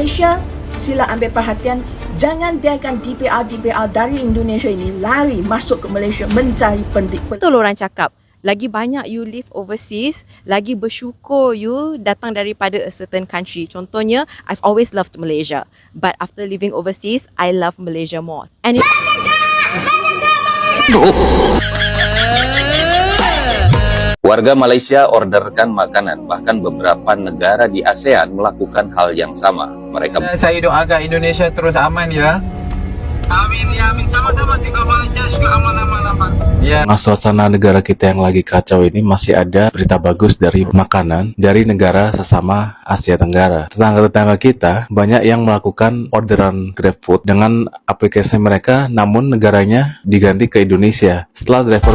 Malaysia, sila ambil perhatian. Jangan biarkan DPR dari Indonesia ini lari masuk ke Malaysia mencari pendidikan. Betul orang cakap. Lagi banyak you live overseas, lagi bersyukur you datang daripada a certain country. Contohnya, I've always loved Malaysia. But after living overseas, I love Malaysia more. And Warga Malaysia orderkan makanan, bahkan beberapa negara di ASEAN melakukan hal yang sama. Mereka Saya doakan Indonesia terus aman ya. Amin ya, amin. Sama-sama juga Malaysia juga aman-aman. Ya. Suasana negara kita yang lagi kacau ini masih ada berita bagus dari makanan dari negara sesama Asia Tenggara. Tetangga-tetangga kita banyak yang melakukan orderan GrabFood dengan aplikasi mereka, namun negaranya diganti ke Indonesia. Setelah driver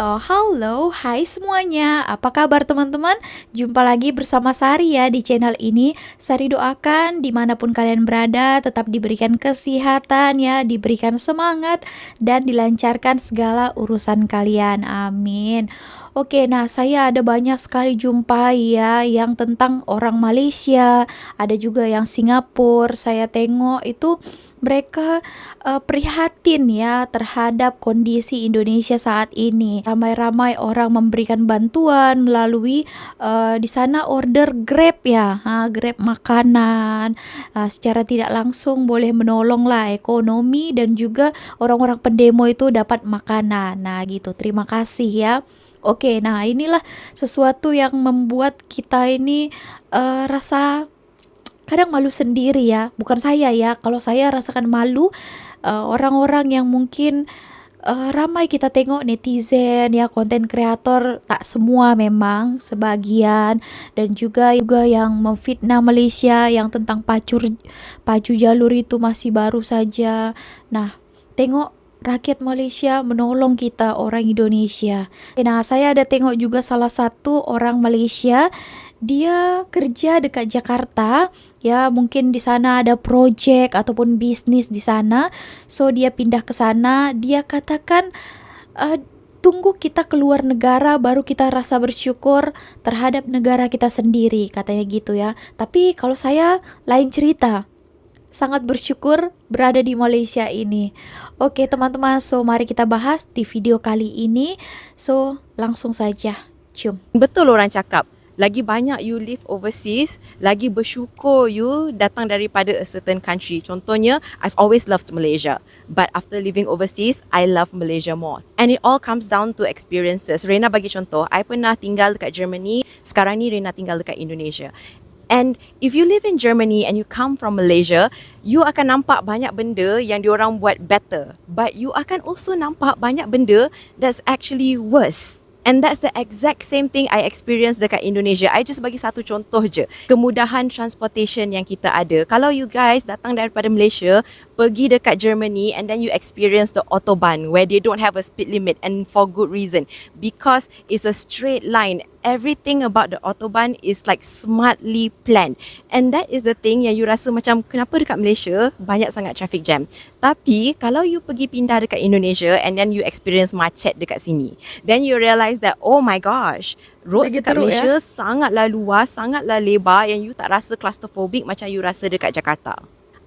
Halo, hai semuanya. Apa kabar teman-teman? Jumpa lagi bersama Sari ya di channel ini. Sari doakan dimanapun kalian berada tetap diberikan kesehatan ya, diberikan semangat dan dilancarkan segala urusan kalian. Amin. Oke, nah saya ada banyak sekali jumpa ya yang tentang orang Malaysia, ada juga yang Singapura. Saya tengok itu mereka prihatin ya terhadap kondisi Indonesia saat ini. Ramai-ramai orang memberikan bantuan melalui di sana order Grab ya, Grab makanan. Secara tidak langsung boleh menolonglah ekonomi dan juga orang-orang pendemo itu dapat makanan. Nah gitu, terima kasih ya. Oke, nah inilah sesuatu yang membuat kita ini rasa kadang malu sendiri ya. Bukan saya ya, kalau saya rasakan malu, orang-orang yang mungkin ramai kita tengok netizen ya, konten kreator, tak semua memang, sebagian, dan juga yang memfitnah Malaysia yang tentang pacu jalur itu masih baru saja. Nah, tengok rakyat Malaysia menolong kita orang Indonesia. Nah, saya ada tengok juga salah satu orang Malaysia, dia kerja dekat Jakarta ya, mungkin di sana ada projek ataupun bisnis di sana. So dia pindah ke sana, dia katakan tunggu kita keluar negara baru kita rasa bersyukur terhadap negara kita sendiri, katanya gitu ya. Tapi kalau saya lain cerita. Sangat bersyukur berada di Malaysia ini. Oke teman-teman, so mari kita bahas di video kali ini. So langsung saja, cium. betul orang cakap. Lagi banyak you live overseas, lagi bersyukur you datang daripada a certain country. Contohnya, I've always loved Malaysia. But after living overseas, I love Malaysia more. And it all comes down to experiences. Rena bagi contoh, I pernah tinggal dekat Germany. Sekarang ni Rena tinggal dekat Indonesia. And if you live in Germany and you come from Malaysia, you akan nampak banyak benda yang diorang buat better. But you akan also nampak banyak benda that's actually worse. And that's the exact same thing I experienced dekat Indonesia. I just bagi satu contoh je. Kemudahan transportation yang kita ada. Kalau you guys datang daripada Malaysia, pergi dekat Germany and then you experience the Autobahn where they don't have a speed limit, and for good reason. Because it's a straight line. Everything about the Autobahn is like smartly planned. And that is the thing yang you rasa macam kenapa dekat Malaysia banyak sangat traffic jam. Tapi kalau you pergi pindah dekat Indonesia and then you experience macet dekat sini, then you realise that oh my gosh, roads dekat Malaysia sangatlah luas, sangatlah lebar yang you tak rasa claustrophobic macam you rasa dekat Jakarta.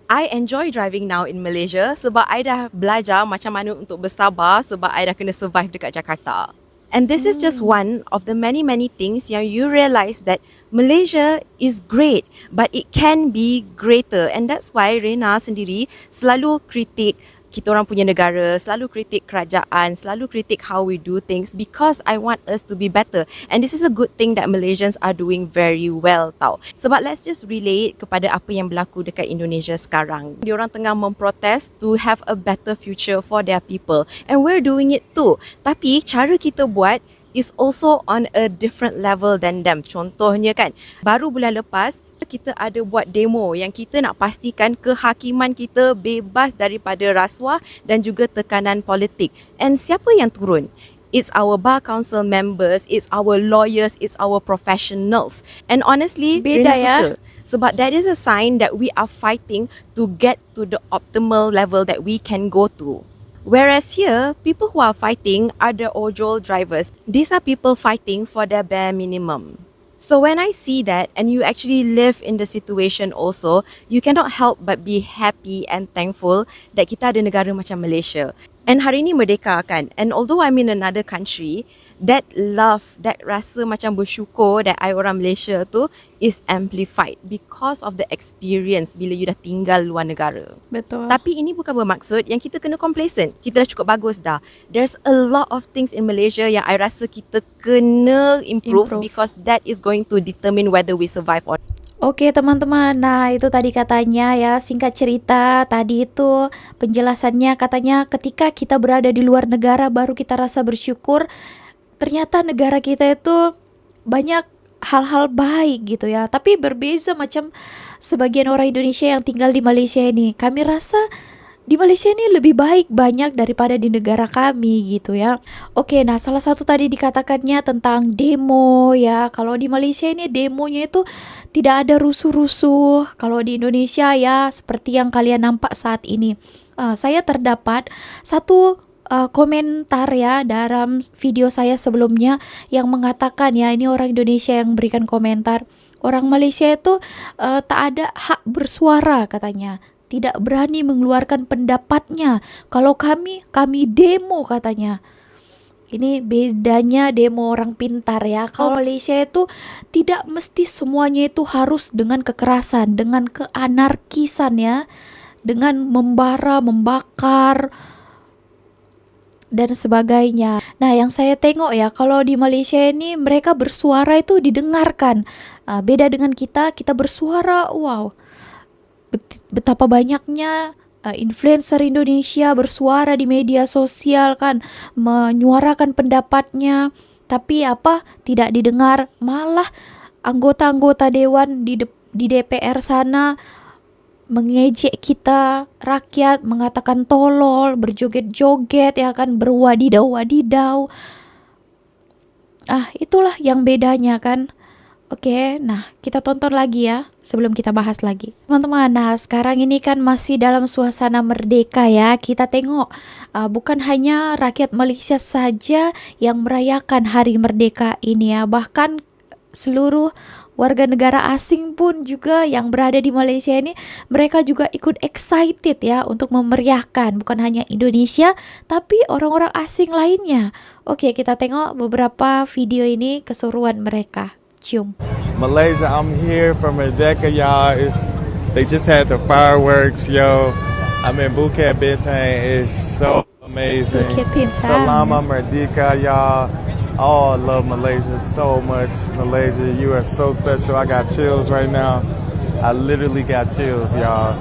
I enjoy driving now in Malaysia sebab I dah belajar macam mana untuk bersabar sebab I dah kena survive dekat Jakarta. And this is just one of the many things yang you realise that Malaysia is great, but it can be greater. And that's why Rena sendiri selalu kritik kita orang punya negara, selalu kritik kerajaan, selalu kritik how we do things because I want us to be better. And this is a good thing that Malaysians are doing very well tau. Sebab let's just relate kepada apa yang berlaku dekat Indonesia sekarang. Diorang tengah memprotes to have a better future for their people. And we're doing it too. Tapi cara kita buat is also on a different level than them. Contohnya kan, baru bulan lepas kita ada buat demo yang kita nak pastikan kehakiman kita bebas daripada rasuah dan juga tekanan politik. And siapa yang turun? It's our bar council members, it's our lawyers, it's our professionals. And honestly, beda Rena ya. suka. Sebab that is a sign that we are fighting to get to the optimal level that we can go to. Whereas here, people who are fighting are the ojol drivers. These are people fighting for their bare minimum. So when I see that and you actually live in the situation also, you cannot help but be happy and thankful that kita ada negara macam Malaysia. And hari ni merdeka kan. And although I'm in another country, that love, that rasa macam bersyukur that I orang Malaysia tu is amplified because of the experience bila you dah tinggal luar negara. Betul. Tapi ini bukan bermaksud yang kita kena complacent. Kita dah cukup bagus dah. There's a lot of things in Malaysia yang I rasa kita kena improve because that is going to determine whether we survive or not. Oke teman-teman, nah itu tadi katanya ya, singkat cerita tadi itu penjelasannya katanya ketika kita berada di luar negara baru kita rasa bersyukur. Ternyata negara kita itu banyak hal-hal baik gitu ya. Tapi berbeza macam sebagian orang Indonesia yang tinggal di Malaysia ini. Kami rasa di Malaysia ini lebih baik banyak daripada di negara kami gitu ya. Oke, nah salah satu tadi dikatakannya tentang demo ya. Kalau di Malaysia ini demonya itu tidak ada rusuh-rusuh. Kalau di Indonesia ya seperti yang kalian nampak saat ini. Saya terdapat satu komentar ya dalam video saya sebelumnya yang mengatakan ya, ini orang Indonesia yang berikan komentar, orang Malaysia itu tak ada hak bersuara katanya, tidak berani mengeluarkan pendapatnya. Kalau kami demo katanya. Ini bedanya demo orang pintar ya. Kalau Malaysia itu tidak mesti semuanya itu harus dengan kekerasan, dengan keanarkisan ya, dengan membara, membakar dan sebagainya. Nah, yang saya tengok ya, kalau di Malaysia ini mereka bersuara itu didengarkan. Beda dengan kita bersuara, wow. Betapa banyaknya influencer Indonesia bersuara di media sosial kan, menyuarakan pendapatnya, tapi tidak didengar. Malah anggota-anggota dewan di DPR sana mengejek kita rakyat, mengatakan tolol, berjoget-joget ya kan, berwadidau-wadidau. Itulah yang bedanya kan. Oke, nah kita tonton lagi ya sebelum kita bahas lagi. Teman-teman, nah sekarang ini kan masih dalam suasana merdeka ya. Kita tengok bukan hanya rakyat Malaysia saja yang merayakan hari merdeka ini ya. Bahkan seluruh warga negara asing pun juga yang berada di Malaysia ini, mereka juga ikut excited ya untuk memeriahkan. Bukan hanya Indonesia, tapi orang-orang asing lainnya. Oke, kita tengok beberapa video ini keseruan mereka. Cium. Malaysia, I'm here for Merdeka, y'all. They just had the fireworks, yo. I'm in Bukit Bintang. It's so amazing. Bukit Bintang. Salama Merdeka, y'all. Oh, I love Malaysia so much. Malaysia, you are so special. I got chills right now. I literally got chills, y'all.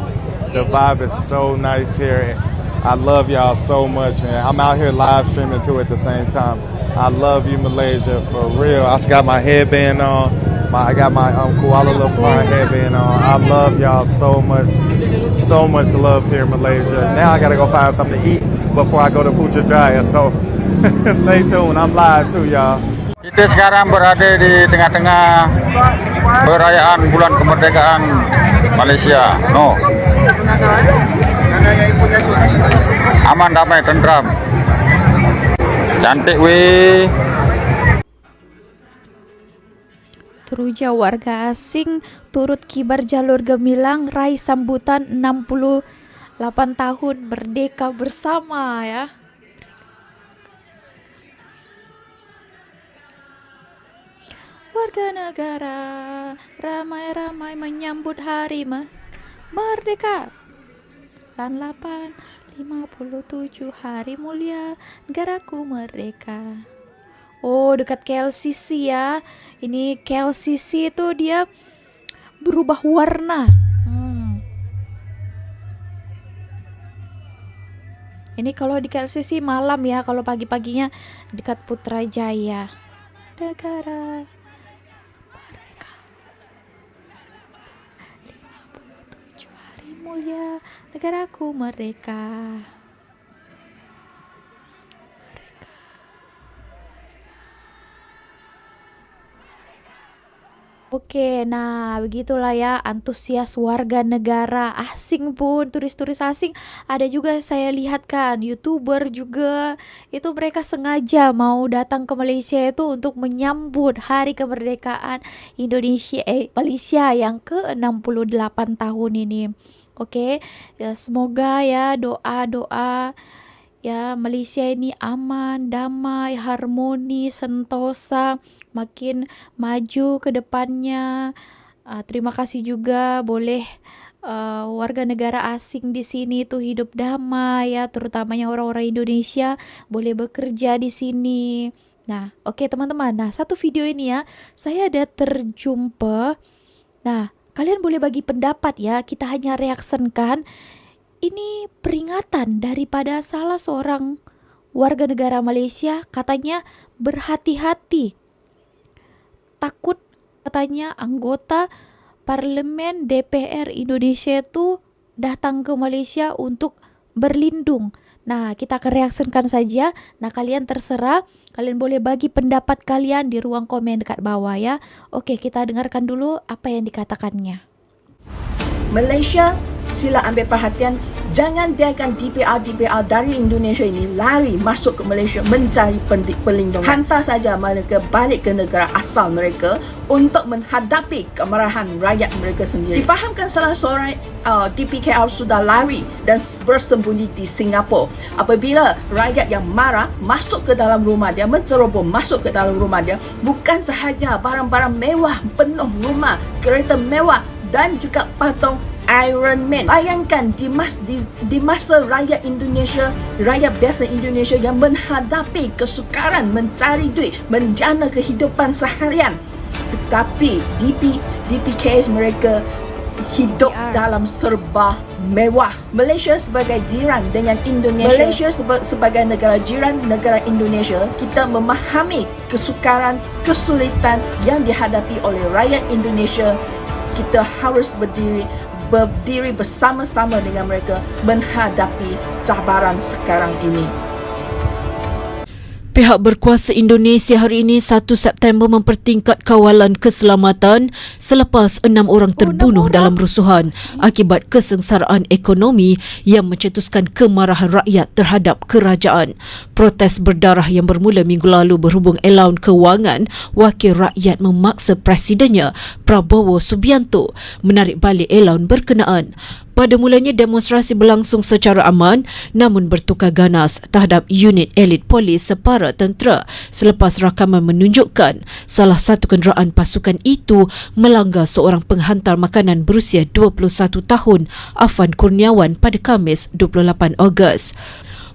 The vibe is so nice here. I love y'all so much, man. I'm out here live streaming too at the same time. I love you, Malaysia, for real. I got my headband on. I got my Kuala Lumpur headband on. I love y'all so much. So much love here, Malaysia. Now I gotta go find something to eat before I go to Putrajaya. So stay tuned. I'm live too, y'all. Kita sekarang berada di tengah-tengah perayaan bulan kemerdekaan Malaysia. No. Aman, damai, tentram. Cantik weh. Teruja warga asing turut kibar jalur gemilang raih sambutan 68 tahun merdeka bersama ya. Warga negara ramai-ramai menyambut hari merdeka. 57 hari mulia negaraku merdeka. Oh, dekat KLCC ya. Ini KLCC itu dia berubah warna. Ini kalau di KLCC malam ya, kalau pagi-paginya dekat Putrajaya. Negara merdeka. 57 hari mulia negaraku merdeka. Oke, nah begitulah ya antusias warga negara asing pun, turis-turis asing. Ada juga saya lihat kan, YouTuber juga itu mereka sengaja mau datang ke Malaysia itu untuk menyambut hari kemerdekaan Malaysia yang ke-68 tahun ini. Oke, ya, semoga ya doa-doa ya Malaysia ini aman, damai, harmoni, sentosa, makin maju ke depannya. Terima kasih juga boleh warga negara asing di sini tuh hidup damai ya, terutamanya orang-orang Indonesia boleh bekerja di sini. Nah, oke teman-teman. Nah, satu video ini ya, saya ada terjumpa. Nah, kalian boleh bagi pendapat ya, kita hanya reaksikan. Ini peringatan daripada salah seorang warga negara Malaysia, katanya berhati-hati. Takut katanya anggota parlemen DPR Indonesia itu datang ke Malaysia untuk berlindung. Nah, kita akan reaksikan saja. Nah, kalian terserah. Kalian boleh bagi pendapat kalian di ruang komen dekat bawah ya. Oke, kita dengarkan dulu apa yang dikatakannya. Malaysia, sila ambil perhatian, jangan biarkan DPR dari Indonesia ini lari masuk ke Malaysia mencari perlindungan. Hantar saja mereka balik ke negara asal mereka untuk menghadapi kemarahan rakyat mereka sendiri. Difahamkan salah seorang DPKR sudah lari dan bersembunyi di Singapura. Apabila rakyat yang marah masuk ke dalam rumah dia, menceroboh masuk ke dalam rumah dia, bukan sahaja barang-barang mewah penuh rumah, kereta mewah dan juga patung Iron Man. Bayangkan di masa rakyat Indonesia, rakyat biasa Indonesia yang menghadapi kesukaran, mencari duit, menjana kehidupan seharian, tetapi DPKs mereka hidup dalam serba mewah. Malaysia sebagai jiran dengan Indonesia, Malaysia sebagai negara jiran negara Indonesia, kita memahami kesukaran, kesulitan yang dihadapi oleh rakyat Indonesia. Kita harus berdiri bersama-sama dengan mereka menghadapi cabaran sekarang ini. Pihak berkuasa Indonesia hari ini 1 September mempertingkat kawalan keselamatan selepas 6 orang terbunuh dalam rusuhan akibat kesengsaraan ekonomi yang mencetuskan kemarahan rakyat terhadap kerajaan. Protes berdarah yang bermula minggu lalu berhubung Elaun Kewangan, wakil rakyat memaksa presidennya Prabowo Subianto menarik balik elaun berkenaan. Pada mulanya demonstrasi berlangsung secara aman namun bertukar ganas terhadap unit elit polis separa tentera selepas rakaman menunjukkan salah satu kenderaan pasukan itu melanggar seorang penghantar makanan berusia 21 tahun Afan Kurniawan pada Khamis 28 Ogos.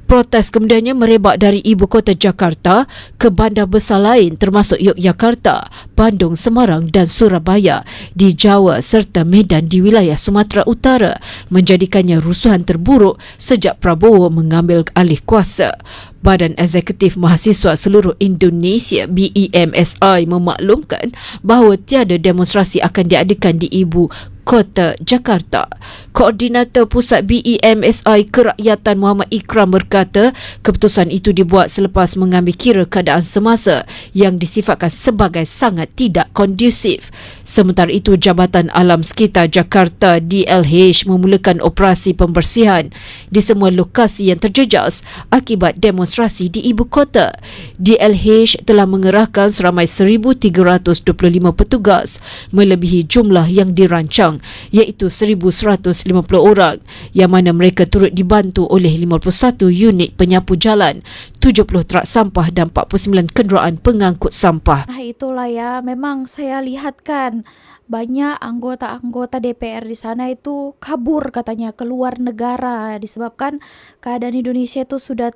Protes kemudiannya merebak dari ibu kota Jakarta ke bandar besar lain termasuk Yogyakarta, Bandung, Semarang dan Surabaya di Jawa serta Medan di wilayah Sumatera Utara, menjadikannya rusuhan terburuk sejak Prabowo mengambil alih kuasa. Badan Eksekutif Mahasiswa Seluruh Indonesia BEMSI memaklumkan bahawa tiada demonstrasi akan diadakan di ibu kota Jakarta. Koordinator Pusat BEMSI Kerakyatan Muhammad Ikram berkata keputusan itu dibuat selepas mengambil kira keadaan semasa yang disifatkan sebagai sangat tidak kondusif. Sementara itu, Jabatan Alam Sekitar Jakarta DLH memulakan operasi pembersihan di semua lokasi yang terjejas akibat demonstrasi di ibu kota. DLH telah mengerahkan seramai 1,325 petugas melebihi jumlah yang dirancang iaitu 1,150 orang yang mana mereka turut dibantu oleh 51 unit penyapu jalan, 70 trak sampah dan 49 kenderaan pengangkut sampah. Nah, itulah ya, memang saya lihat kan banyak anggota-anggota DPR di sana itu kabur katanya keluar negara disebabkan keadaan Indonesia itu sudah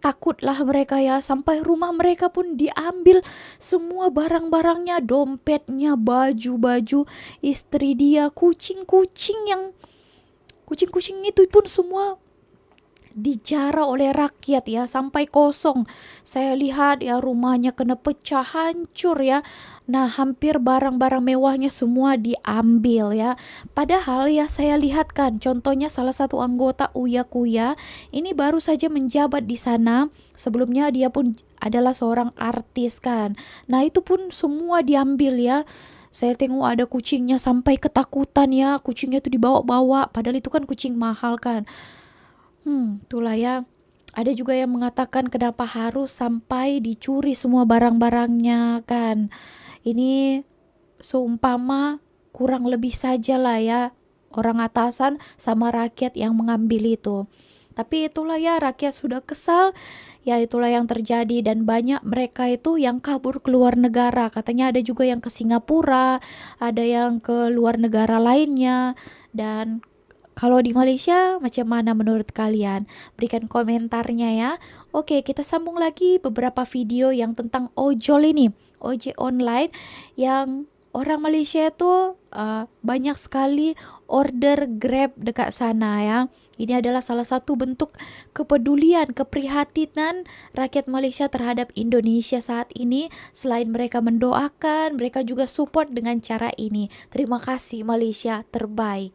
takutlah mereka ya, sampai rumah mereka pun diambil semua barang-barangnya, dompetnya, baju-baju istri dia, kucing-kucing itu pun semua dijara oleh rakyat ya, sampai kosong. Saya lihat ya rumahnya kena pecah, hancur ya. Nah, hampir barang-barang mewahnya semua diambil ya. Padahal ya saya lihat kan contohnya salah satu anggota Uya Kuya ini baru saja menjabat di sana. Sebelumnya dia pun adalah seorang artis kan. Nah, itu pun semua diambil ya. Saya tengok ada kucingnya sampai ketakutan ya, kucingnya tuh dibawa-bawa, padahal itu kan kucing mahal kan. Itulah ya. Ada juga yang mengatakan kenapa harus sampai dicuri semua barang-barangnya kan. Ini seumpama kurang lebih saja lah ya, orang atasan sama rakyat yang mengambil itu. Tapi itulah ya, rakyat sudah kesal. Ya itulah yang terjadi, dan banyak mereka itu yang kabur ke luar negara. Katanya ada juga yang ke Singapura, ada yang ke luar negara lainnya. Dan kalau di Malaysia macam mana menurut kalian? Berikan komentarnya ya. Oke, kita sambung lagi beberapa video yang tentang ojol ini, ojek online, yang orang Malaysia itu banyak sekali order Grab dekat sana ya. Ini adalah salah satu bentuk kepedulian, keprihatinan rakyat Malaysia terhadap Indonesia saat ini. Selain mereka mendoakan, mereka juga support dengan cara ini. Terima kasih Malaysia, terbaik.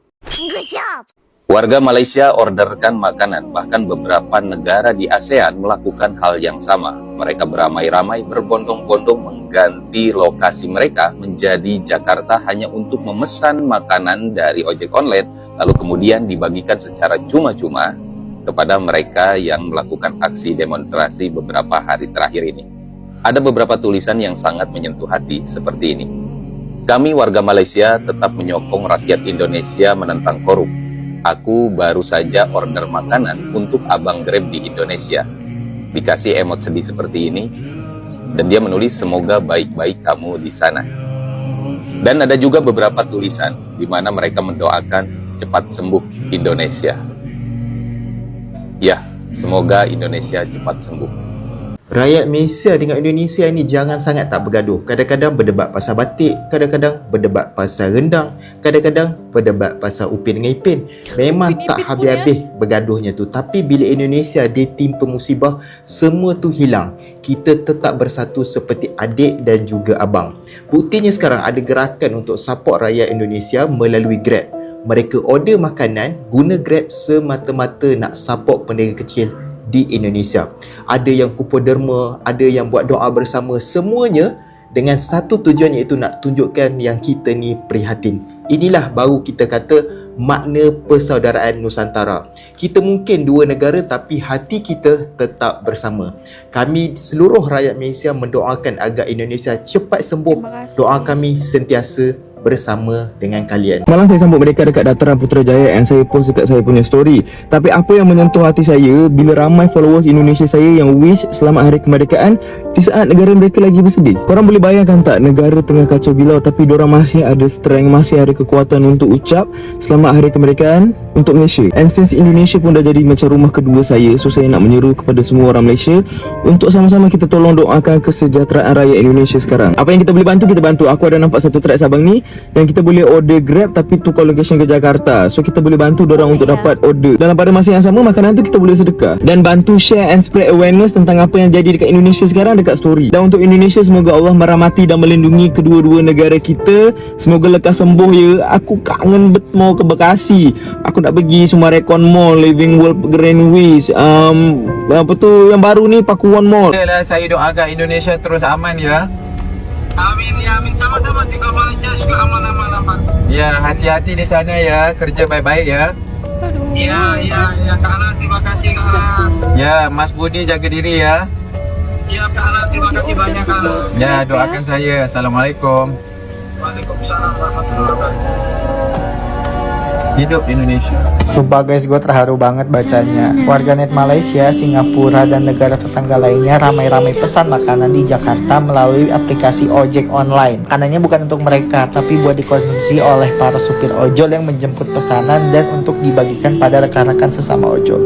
Warga Malaysia orderkan makanan, bahkan beberapa negara di ASEAN melakukan hal yang sama. Mereka beramai-ramai berbondong-bondong mengganti lokasi mereka menjadi Jakarta hanya untuk memesan makanan dari ojek online, lalu kemudian dibagikan secara cuma-cuma kepada mereka yang melakukan aksi demonstrasi beberapa hari terakhir ini. Ada beberapa tulisan yang sangat menyentuh hati seperti ini. Kami warga Malaysia tetap menyokong rakyat Indonesia menentang korup. Aku baru saja order makanan untuk abang Grab di Indonesia. Dikasih emot sedih seperti ini. Dan dia menulis semoga baik-baik kamu di sana. Dan ada juga beberapa tulisan di mana mereka mendoakan cepat sembuh Indonesia. Ya, semoga Indonesia cepat sembuh. Rakyat Malaysia dengan Indonesia ni jangan sangat tak bergaduh. Kadang-kadang berdebat pasal batik, kadang-kadang berdebat pasal rendang, kadang-kadang berdebat pasal Upin dengan Ipin. Memang tak habis-habis bergaduhnya tu. Tapi bila Indonesia ditimpa musibah, semua tu hilang. Kita tetap bersatu seperti adik dan juga abang. Buktinya sekarang ada gerakan untuk support rakyat Indonesia melalui Grab. Mereka order makanan guna Grab semata-mata nak support peniaga kecil di Indonesia. Ada yang kumpul derma, ada yang buat doa bersama, semuanya dengan satu tujuan, iaitu nak tunjukkan yang kita ni prihatin. Inilah baru kita kata makna persaudaraan Nusantara. Kita mungkin dua negara tapi hati kita tetap bersama. Kami seluruh rakyat Malaysia mendoakan agar Indonesia cepat sembuh. Doa kami sentiasa bersama dengan kalian. Malam saya sambut mereka dekat Dataran Putrajaya and saya post dekat saya punya story. Tapi apa yang menyentuh hati saya bila ramai followers Indonesia saya yang wish selamat hari kemerdekaan di saat negara mereka lagi bersedih. Korang boleh bayangkan tak, negara tengah kacau bilau tapi diorang masih ada strength, masih ada kekuatan untuk ucap selamat hari kemerdekaan untuk Malaysia. And since Indonesia pun dah jadi macam rumah kedua saya, so saya nak menyeru kepada semua orang Malaysia untuk sama-sama kita tolong doakan kesejahteraan rakyat Indonesia sekarang. Apa yang kita boleh bantu, kita bantu. Aku ada nampak satu track Sabang ni yang kita boleh order Grab tapi tukar location ke Jakarta. So kita boleh bantu dorang untuk dapat order. Dalam pada masa yang sama, makanan tu kita boleh sedekah. Dan bantu share and spread awareness tentang apa yang jadi dekat Indonesia sekarang dekat story. Dan untuk Indonesia, semoga Allah merahmati dan melindungi kedua-dua negara kita. Semoga lekas sembuh ya. Aku kangen bet mau ke Bekasi. Aku nak pergi Sumarekon Mall, Living World Greenwich, apa tu yang baru ni, Pakuwon Mall. Yalah, saya doakan Indonesia terus aman ya. Amin ya amin, sama-sama tinggal Malaysia juga aman. Ya, hati-hati di sana ya, kerja baik-baik ya. Ya Kak Anas, terima kasih Kak Anas. Ya, Mas Budi jaga diri ya. Ya Kak Anas, terima kasih banyak Kak Anas. Ya, doakan saya. Assalamualaikum. Waalaikumsalam warahmatullahi wabarakatuh. Hidup Indonesia. Sumpah guys, gue terharu banget bacanya. Warganet Malaysia, Singapura, dan negara tetangga lainnya ramai-ramai pesan makanan di Jakarta melalui aplikasi ojek online. Makanannya bukan untuk mereka, tapi buat dikonsumsi oleh para supir ojol yang menjemput pesanan dan untuk dibagikan pada rekan-rekan sesama ojol.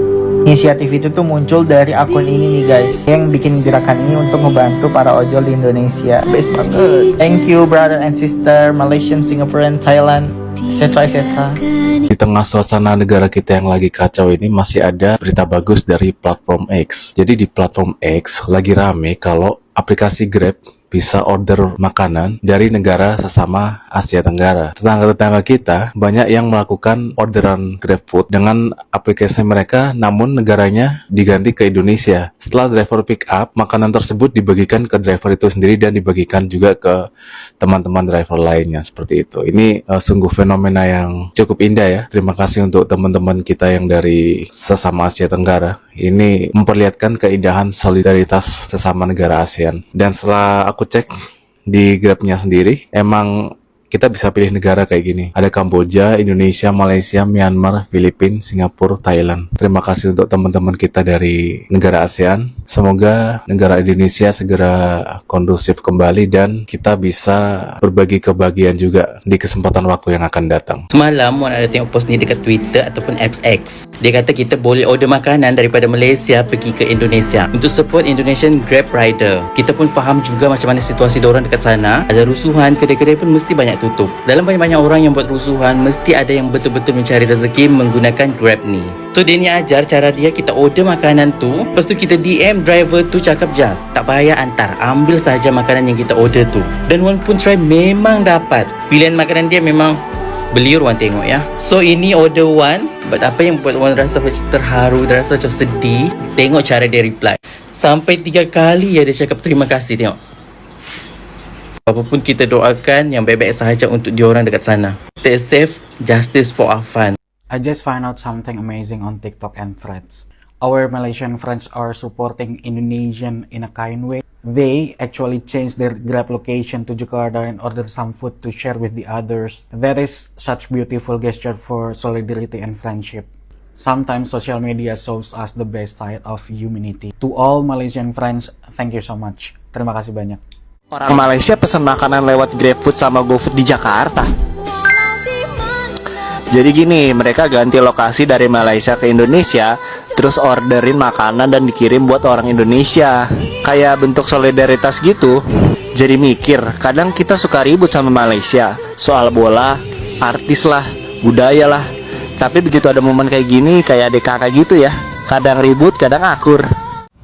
Inisiatif itu tuh muncul dari akun ini nih guys, yang bikin gerakan ini untuk membantu para ojol di Indonesia. Best banget. Thank you brother and sister, Malaysian, Singaporean, Thailand, etc. Di tengah suasana negara kita yang lagi kacau ini masih ada berita bagus dari platform X. Jadi di platform X lagi rame kalau aplikasi Grab bisa order makanan dari negara sesama Asia Tenggara. Tetangga-tetangga kita banyak yang melakukan orderan GrabFood dengan aplikasi mereka, namun negaranya diganti ke Indonesia. Setelah driver pick up, makanan tersebut dibagikan ke driver itu sendiri dan dibagikan juga ke teman-teman driver lainnya, seperti itu. Ini sungguh fenomena yang cukup indah ya. Terima kasih untuk teman-teman kita yang dari sesama Asia Tenggara. Ini memperlihatkan keindahan solidaritas sesama negara ASEAN. Dan setelah aku cek di Grabnya sendiri, emang kita bisa pilih negara kayak gini. Ada Kamboja, Indonesia, Malaysia, Myanmar, Filipina, Singapura, Thailand. Terima kasih untuk teman-teman kita dari negara ASEAN. Semoga negara Indonesia segera kondusif kembali dan kita bisa berbagi kebahagiaan juga di kesempatan waktu yang akan datang. Semalam Wan ada tengok post ni dekat Twitter ataupun XX. Dia kata kita boleh order makanan daripada Malaysia pergi ke Indonesia untuk support Indonesian Grab rider. Kita pun faham juga macam mana situasi diorang dekat sana. Ada rusuhan, kedai-kedai pun mesti banyak tutup. Dalam banyak-banyak orang yang buat rusuhan, mesti ada yang betul-betul mencari rezeki menggunakan Grab ni. So dia ni ajar cara dia, kita order makanan tu, lepas tu kita DM driver tu cakap je, tak payah antar, ambil sahaja makanan yang kita order tu. Dan Wan pun try, memang dapat. Pilihan makanan dia memang beliur Wan tengok ya. So ini order Wan, but apa yang buat Wan rasa macam terharu, rasa macam sedih, tengok cara dia reply. Sampai 3 kali ya dia cakap terima kasih, tengok. Apapun kita doakan yang baik-baik sahaja untuk diorang dekat sana. Stay safe, justice for Afan. I just find out something amazing on TikTok and Threads. Our Malaysian friends are supporting Indonesian in a kind way. They actually changed their Grab location to Jakarta and ordered some food to share with the others. That is such beautiful gesture for solidarity and friendship. Sometimes social media shows us the best side of humanity. To all Malaysian friends, thank you so much. Terima kasih banyak. Orang Malaysia pesan makanan lewat GrabFood sama GoFood di Jakarta. Jadi gini, mereka ganti lokasi dari Malaysia ke Indonesia, terus orderin makanan dan dikirim buat orang Indonesia. Kayak bentuk solidaritas gitu. Jadi mikir, kadang kita suka ribut sama Malaysia, soal bola, artis lah, budaya lah. Tapi begitu ada momen kayak gini, kayak adik kakak gitu ya. Kadang ribut, kadang akur.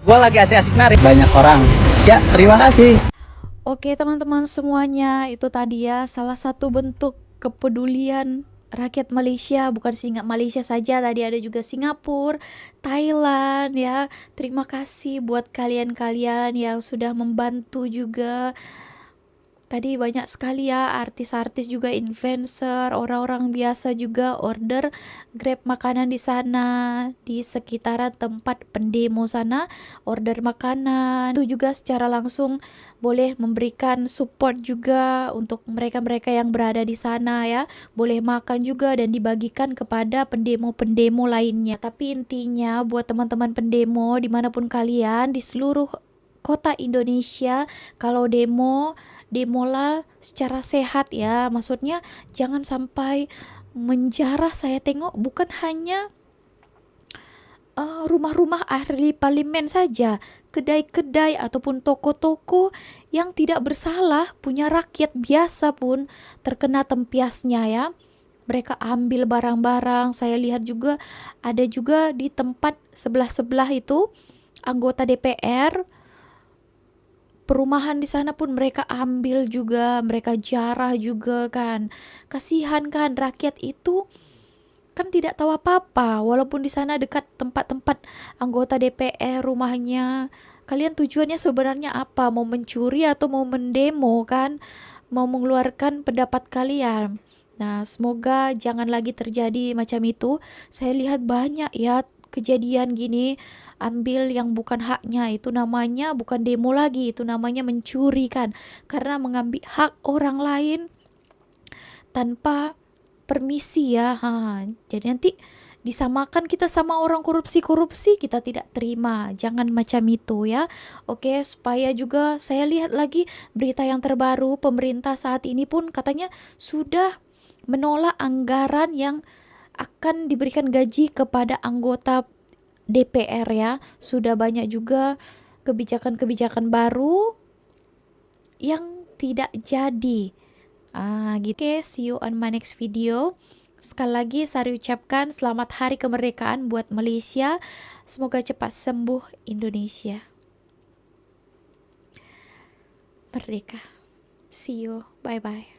Gua lagi asik-asik narik banyak orang. Ya, terima kasih. Oke teman-teman semuanya, itu tadi ya salah satu bentuk kepedulian rakyat Malaysia, bukan Malaysia saja, tadi ada juga Singapura, Thailand ya. Terima kasih buat kalian-kalian yang sudah membantu juga. Tadi banyak sekali ya artis-artis juga, influencer, orang-orang biasa juga order Grab makanan di sana, di sekitaran tempat pendemo sana, order makanan. Itu juga secara langsung boleh memberikan support juga untuk mereka-mereka yang berada di sana ya. Boleh makan juga dan dibagikan kepada pendemo-pendemo lainnya. Tapi intinya buat teman-teman pendemo dimanapun kalian di seluruh kota Indonesia, kalau demolah secara sehat ya. Maksudnya jangan sampai menjarah. Saya tengok bukan hanya rumah-rumah ahli parlimen saja, kedai-kedai ataupun toko-toko yang tidak bersalah, punya rakyat biasa pun terkena tempiasnya ya. Mereka ambil barang-barang. Saya lihat juga ada juga di tempat sebelah-sebelah itu anggota DPR, perumahan di sana pun mereka ambil juga, mereka jarah juga kan. Kasihan kan, rakyat itu kan tidak tahu apa-apa, walaupun di sana dekat tempat-tempat anggota DPR rumahnya. Kalian tujuannya sebenarnya apa? Mau mencuri atau mau mendemo kan? Mau mengeluarkan pendapat kalian. Nah, semoga jangan lagi terjadi macam itu. Saya lihat banyak ya kejadian gini, ambil yang bukan haknya, itu namanya bukan demo lagi, itu namanya mencuri kan, karena mengambil hak orang lain tanpa permisi ya. Jadi nanti disamakan kita sama orang korupsi, kita tidak terima. Jangan macam itu ya. Oke, supaya juga saya lihat lagi berita yang terbaru, pemerintah saat ini pun katanya sudah menolak anggaran yang akan diberikan gaji kepada anggota DPR ya. Sudah banyak juga kebijakan-kebijakan baru yang tidak jadi. Gitu. Oke, see you on my next video. Sekali lagi saya ucapkan selamat hari kemerdekaan buat Malaysia. Semoga cepat sembuh Indonesia. merdeka. See you, bye bye.